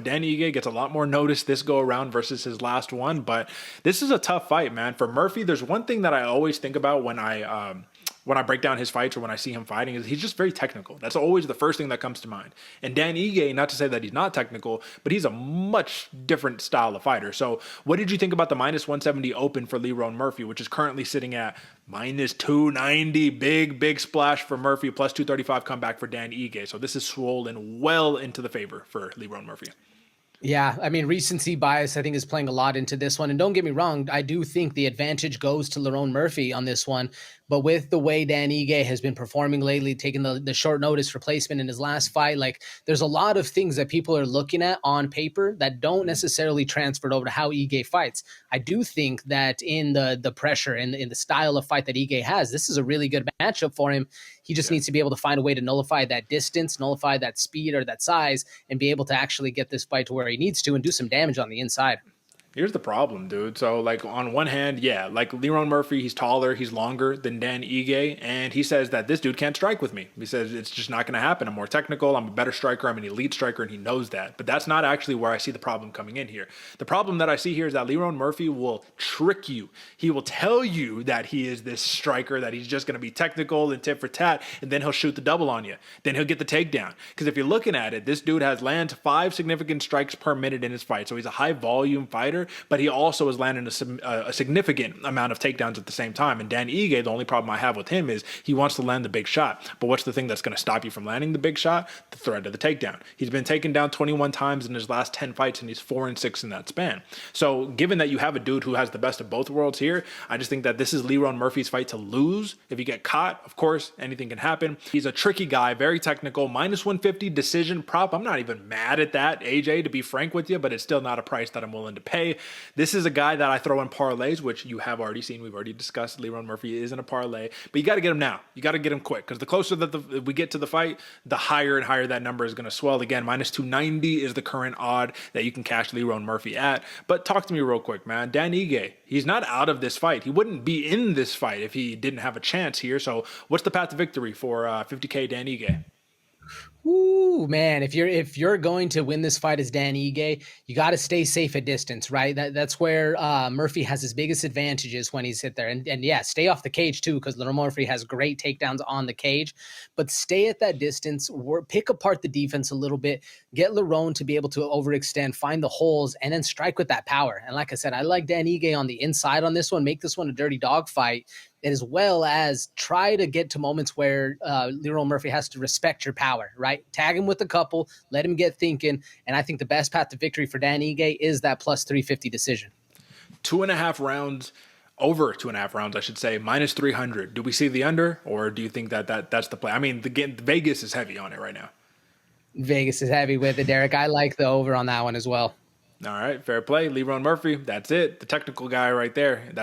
Dan Ige gets a lot more notice this go around versus his last one, but this is a tough fight, man. For Murphy, there's one thing that I always think about when I break down his fights or when I see him fighting is he's just very technical. That's always the first thing that comes to mind. And Dan Ige, not to say that he's not technical, but he's a much different style of fighter. So what did you think about the minus 170 open for Lerone Murphy, which is currently sitting at minus 290? Big splash for Murphy, plus 235 comeback for Dan Ige. So this is swollen well into the favor for Lerone Murphy. Yeah, I mean, recency bias, I think, is playing a lot into this one. And don't get me wrong, I do think the advantage goes to Lerone Murphy on this one. But with the way Dan Ige has been performing lately, taking the short notice replacement in his last fight, like there's a lot of things that people are looking at on paper that don't necessarily transfer over to how Ige fights. I do think that in the pressure and in the style of fight that Ige has, this is a really good matchup for him. He just needs to be able to find a way to nullify that distance, nullify that speed or that size, and be able to actually get this fight to where he needs to and do some damage on the inside. Here's the problem, dude. So, like, on one hand, yeah, like Lerone Murphy, he's taller, he's longer than Dan Ige, and he says that this dude can't strike with me. He says it's just not going to happen. I'm more technical, I'm a better striker, I'm an elite striker, and he knows that. But that's not actually where I see the problem coming in here. The problem that I see here is that Lerone Murphy will trick you. He will tell you that he is this striker, that he's just going to be technical and tit for tat, and then he'll shoot the double on you. Then he'll get the takedown. Because if you're looking at it, this dude has landed 5 significant strikes per minute in his fight. So he's a high volume fighter, but he also is landing a significant amount of takedowns at the same time. And Dan Ige, the only problem I have with him is he wants to land the big shot. But what's the thing that's going to stop you from landing the big shot? The threat of the takedown. He's been taken down 21 times in his last 10 fights, and he's 4-6 in that span. So given that you have a dude who has the best of both worlds here, I just think that this is Lerone Murphy's fight to lose. If you get caught, of course, anything can happen. He's a tricky guy, very technical, minus 150 decision prop. I'm not even mad at that, AJ, to be frank with you, but it's still not a price that I'm willing to pay. This is a guy that I throw in parlays, which you have already seen. We've already discussed. Lerone Murphy is in a parlay, but you got to get him now. You got to get him quick because the closer that we get to the fight, the higher and higher that number is going to swell. Again, minus 290 is the current odd that you can cash Lerone Murphy at. But talk to me real quick, man. Dan Ige, he's not out of this fight. He wouldn't be in this fight if he didn't have a chance here. So what's the path to victory for 50K Dan Ige? Ooh, man, if you're going to win this fight as Dan Ige, you got to stay safe at distance, right? That's where Murphy has his biggest advantages when he's hit there. And yeah, stay off the cage too, because Lerone Murphy has great takedowns on the cage. But stay at that distance, pick apart the defense a little bit, get Lerone to be able to overextend, find the holes, and then strike with that power. And like I said, I like Dan Ige on the inside on this one. Make this one a dirty dog fight, as well as try to get to moments where Lerone Murphy has to respect your power, right? Tag him with a couple, let him get thinking, and I think the best path to victory for Dan Ige is that plus 350 decision. 2.5 rounds, over 2.5 rounds, I should say, minus 300. Do we see the under, or do you think that's the play? I mean, the Vegas is heavy on it right now. Vegas is heavy with it, Derek. I like the over on that one as well. All right, fair play. Lerone Murphy, that's it. The technical guy right there. That's